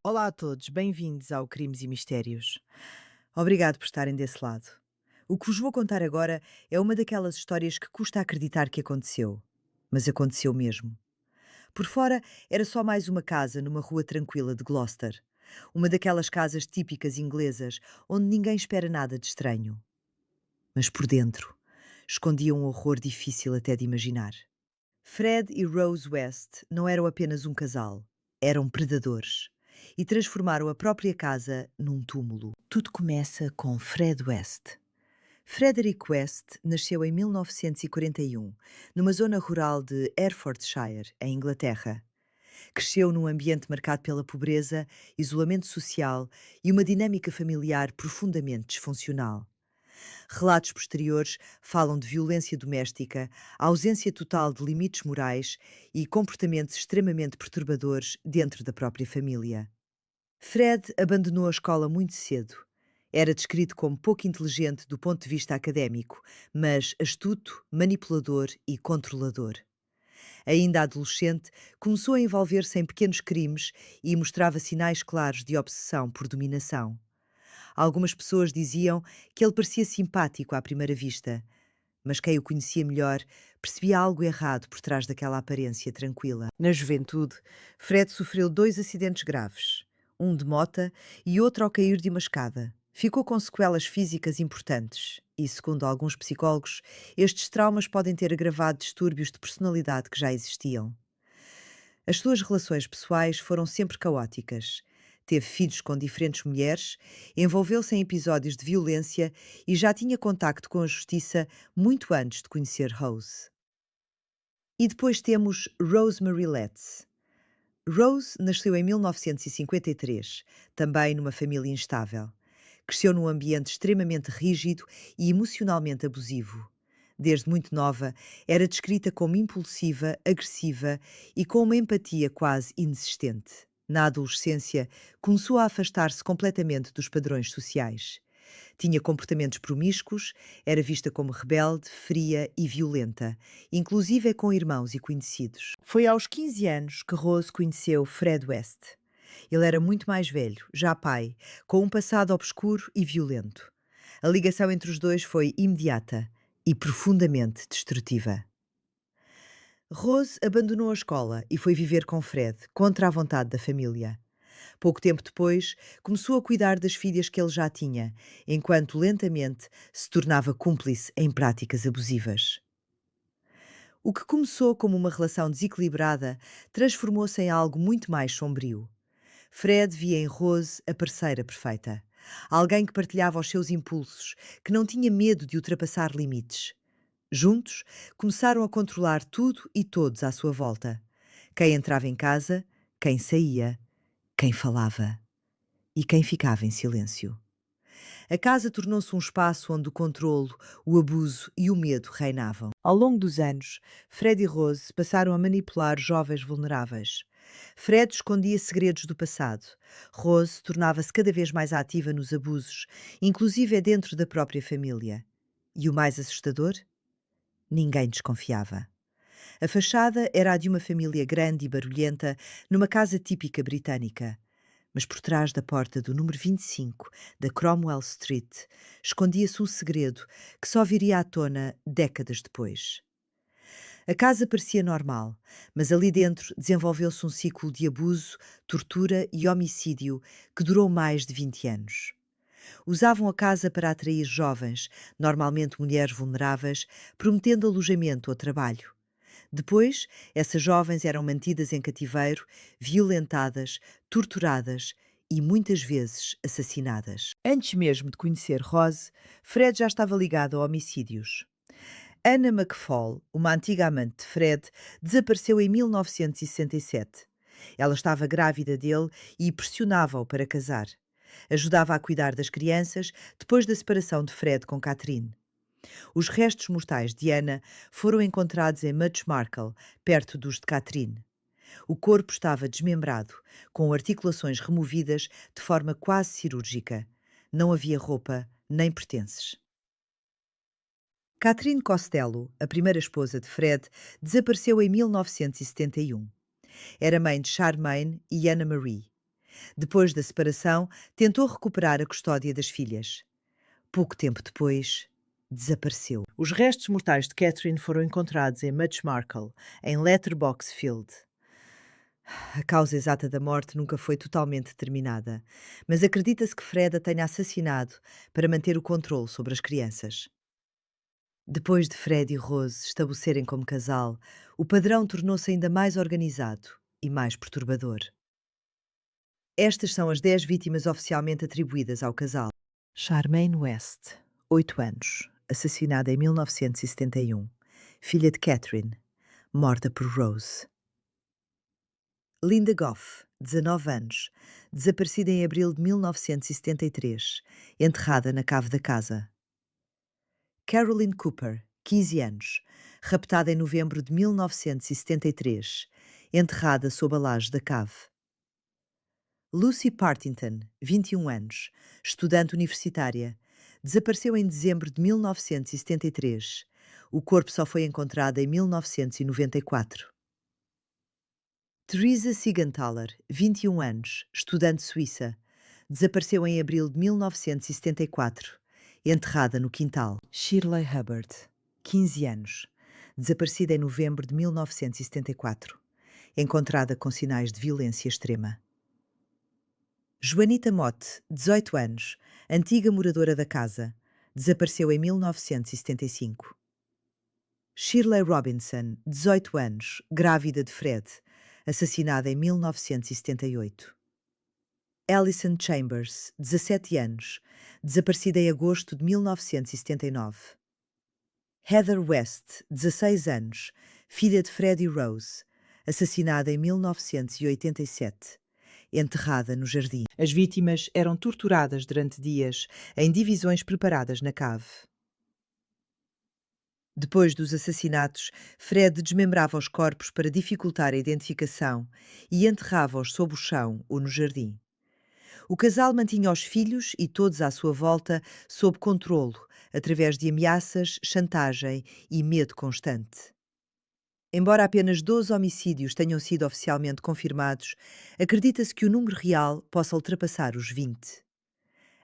Olá a todos, bem-vindos ao Crimes e Mistérios. Obrigado por estarem desse lado. O que vos vou contar agora é uma daquelas histórias que custa acreditar que aconteceu. Mas aconteceu mesmo. Por fora, era só mais uma casa numa rua tranquila de Gloucester. Uma daquelas casas típicas inglesas, onde ninguém espera nada de estranho. Mas por dentro, escondia um horror difícil até de imaginar. Fred e Rose West não eram apenas um casal, eram predadores e transformaram a própria casa num túmulo. Tudo começa com Fred West. Frederick West nasceu em 1941, numa zona rural de Hertfordshire, em Inglaterra. Cresceu num ambiente marcado pela pobreza, isolamento social e uma dinâmica familiar profundamente disfuncional. Relatos posteriores falam de violência doméstica, ausência total de limites morais e comportamentos extremamente perturbadores dentro da própria família. Fred abandonou a escola muito cedo. Era descrito como pouco inteligente do ponto de vista académico, mas astuto, manipulador e controlador. Ainda adolescente, começou a envolver-se em pequenos crimes e mostrava sinais claros de obsessão por dominação. Algumas pessoas diziam que ele parecia simpático à primeira vista, mas quem o conhecia melhor percebia algo errado por trás daquela aparência tranquila. Na juventude, Fred sofreu dois acidentes graves, um de mota e outro ao cair de uma escada. Ficou com sequelas físicas importantes e, segundo alguns psicólogos, estes traumas podem ter agravado distúrbios de personalidade que já existiam. As suas relações pessoais foram sempre caóticas. Teve filhos com diferentes mulheres, envolveu-se em episódios de violência e já tinha contacto com a justiça muito antes de conhecer Rose. E depois temos Rosemary Letts. Rose nasceu em 1953, também numa família instável. Cresceu num ambiente extremamente rígido e emocionalmente abusivo. Desde muito nova, era descrita como impulsiva, agressiva e com uma empatia quase inexistente. Na adolescência, começou a afastar-se completamente dos padrões sociais. Tinha comportamentos promíscuos, era vista como rebelde, fria e violenta, inclusive com irmãos e conhecidos. Foi aos 15 anos que Rose conheceu Fred West. Ele era muito mais velho, já pai, com um passado obscuro e violento. A ligação entre os dois foi imediata e profundamente destrutiva. Rose abandonou a escola e foi viver com Fred, contra a vontade da família. Pouco tempo depois, começou a cuidar das filhas que ele já tinha, enquanto lentamente se tornava cúmplice em práticas abusivas. O que começou como uma relação desequilibrada transformou-se em algo muito mais sombrio. Fred via em Rose a parceira perfeita. Alguém que partilhava os seus impulsos, que não tinha medo de ultrapassar limites. Juntos, começaram a controlar tudo e todos à sua volta. Quem entrava em casa, quem saía, quem falava e quem ficava em silêncio. A casa tornou-se um espaço onde o controlo, o abuso e o medo reinavam. Ao longo dos anos, Fred e Rose passaram a manipular jovens vulneráveis. Fred escondia segredos do passado. Rose tornava-se cada vez mais ativa nos abusos, inclusive dentro da própria família. E o mais assustador? Ninguém desconfiava. A fachada era a de uma família grande e barulhenta, numa casa típica britânica. Mas por trás da porta do número 25 da Cromwell Street escondia-se um segredo que só viria à tona décadas depois. A casa parecia normal, mas ali dentro desenvolveu-se um ciclo de abuso, tortura e homicídio que durou mais de 20 anos. Usavam a casa para atrair jovens, normalmente mulheres vulneráveis, prometendo alojamento ou trabalho. Depois, essas jovens eram mantidas em cativeiro, violentadas, torturadas e muitas vezes assassinadas. Antes mesmo de conhecer Rose, Fred já estava ligado a homicídios. Anna McFall, uma antiga amante de Fred, desapareceu em 1967. Ela estava grávida dele e pressionava-o para casar. Ajudava a cuidar das crianças depois da separação de Fred com Catherine. Os restos mortais de Anna foram encontrados em Muchmarkel, perto dos de Catherine. O corpo estava desmembrado, com articulações removidas de forma quase cirúrgica. Não havia roupa nem pertences. Catherine Costello, a primeira esposa de Fred, desapareceu em 1971. Era mãe de Charmaine e Anna Marie. Depois da separação, tentou recuperar a custódia das filhas. Pouco tempo depois, desapareceu. Os restos mortais de Catherine foram encontrados em Muchmarkel, em Letterbox Field. A causa exata da morte nunca foi totalmente determinada, mas acredita-se que Fred a tenha assassinado para manter o controle sobre as crianças. Depois de Fred e Rose estabelecerem como casal, o padrão tornou-se ainda mais organizado e mais perturbador. Estas são as 10 vítimas oficialmente atribuídas ao casal. Charmaine West, 8 anos, assassinada em 1971, filha de Catherine, morta por Rose. Linda Goff, 19 anos, desaparecida em abril de 1973, enterrada na cave da casa. Caroline Cooper, 15 anos, raptada em novembro de 1973, enterrada sob a laje da cave. Lucy Partington, 21 anos, estudante universitária, desapareceu em dezembro de 1973. O corpo só foi encontrado em 1994. Teresa Siegenthaler, 21 anos, estudante suíça, desapareceu em abril de 1974, enterrada no quintal. Shirley Hubbard, 15 anos, desaparecida em novembro de 1974, encontrada com sinais de violência extrema. Joanita Motte, 18 anos, antiga moradora da casa, desapareceu em 1975. Shirley Robinson, 18 anos, grávida de Fred, assassinada em 1978. Alison Chambers, 17 anos, desaparecida em agosto de 1979. Heather West, 16 anos, filha de Fred e Rose, assassinada em 1987. Enterrada no jardim. As vítimas eram torturadas durante dias em divisões preparadas na cave. Depois dos assassinatos, Fred desmembrava os corpos para dificultar a identificação e enterrava-os sob o chão ou no jardim. O casal mantinha os filhos e todos à sua volta sob controlo, através de ameaças, chantagem e medo constante. Embora apenas 12 homicídios tenham sido oficialmente confirmados, acredita-se que o número real possa ultrapassar os 20.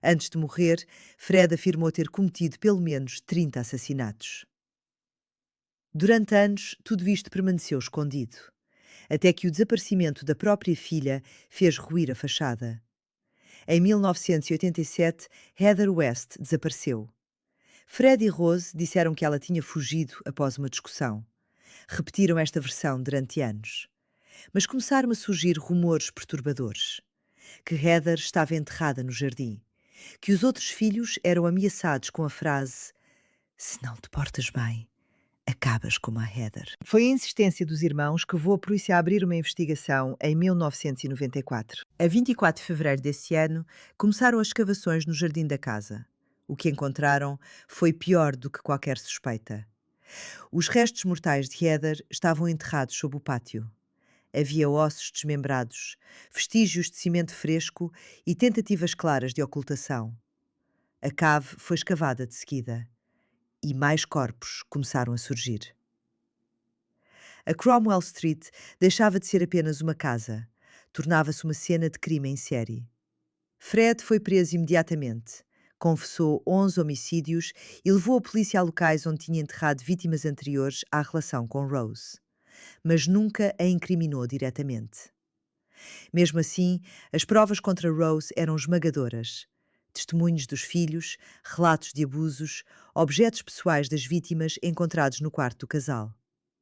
Antes de morrer, Fred afirmou ter cometido pelo menos 30 assassinatos. Durante anos, tudo isto permaneceu escondido, até que o desaparecimento da própria filha fez ruir a fachada. Em 1987, Heather West desapareceu. Fred e Rose disseram que ela tinha fugido após uma discussão. Repetiram esta versão durante anos. Mas começaram a surgir rumores perturbadores. Que Heather estava enterrada no jardim. Que os outros filhos eram ameaçados com a frase: "Se não te portas bem, acabas como a Heather." Foi a insistência dos irmãos que levou a polícia a abrir uma investigação em 1994. A 24 de fevereiro desse ano, começaram as escavações no jardim da casa. O que encontraram foi pior do que qualquer suspeita. Os restos mortais de Heather estavam enterrados sob o pátio. Havia ossos desmembrados, vestígios de cimento fresco e tentativas claras de ocultação. A cave foi escavada de seguida e mais corpos começaram a surgir. A Cromwell Street deixava de ser apenas uma casa, tornava-se uma cena de crime em série. Fred foi preso imediatamente. Confessou 11 homicídios e levou a polícia a locais onde tinha enterrado vítimas anteriores à relação com Rose. Mas nunca a incriminou diretamente. Mesmo assim, as provas contra Rose eram esmagadoras. Testemunhos dos filhos, relatos de abusos, objetos pessoais das vítimas encontrados no quarto do casal.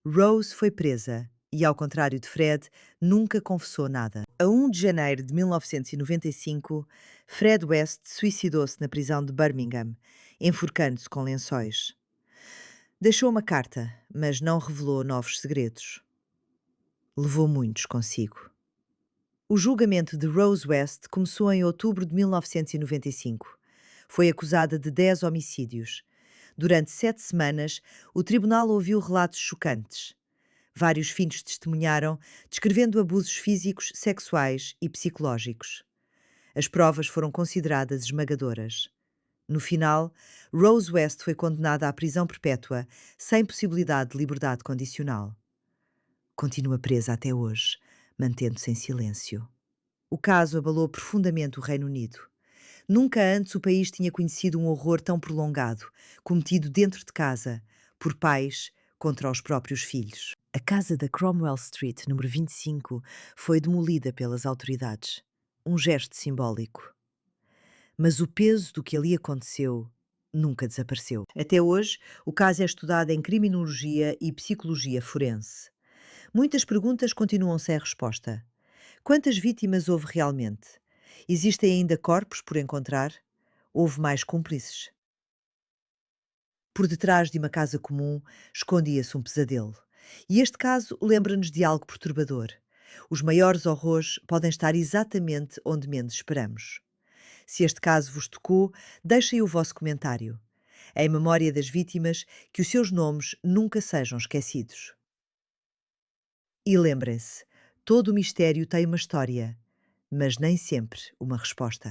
Rose foi presa e, ao contrário de Fred, nunca confessou nada. A 1 de janeiro de 1995, Fred West suicidou-se na prisão de Birmingham, enforcando-se com lençóis. Deixou uma carta, mas não revelou novos segredos. Levou muitos consigo. O julgamento de Rose West começou em outubro de 1995. Foi acusada de 10 homicídios. Durante 7 semanas, o tribunal ouviu relatos chocantes. Vários filhos testemunharam, descrevendo abusos físicos, sexuais e psicológicos. As provas foram consideradas esmagadoras. No final, Rose West foi condenada à prisão perpétua, sem possibilidade de liberdade condicional. Continua presa até hoje, mantendo-se em silêncio. O caso abalou profundamente o Reino Unido. Nunca antes o país tinha conhecido um horror tão prolongado, cometido dentro de casa, por pais contra os próprios filhos. A casa da Cromwell Street, número 25, foi demolida pelas autoridades. Um gesto simbólico. Mas o peso do que ali aconteceu nunca desapareceu. Até hoje, o caso é estudado em criminologia e psicologia forense. Muitas perguntas continuam sem resposta. Quantas vítimas houve realmente? Existem ainda corpos por encontrar? Houve mais cúmplices? Por detrás de uma casa comum escondia-se um pesadelo. E este caso lembra-nos de algo perturbador. Os maiores horrores podem estar exatamente onde menos esperamos. Se este caso vos tocou, deixem o vosso comentário. Em memória das vítimas, que os seus nomes nunca sejam esquecidos. E lembrem-se, todo o mistério tem uma história, mas nem sempre uma resposta.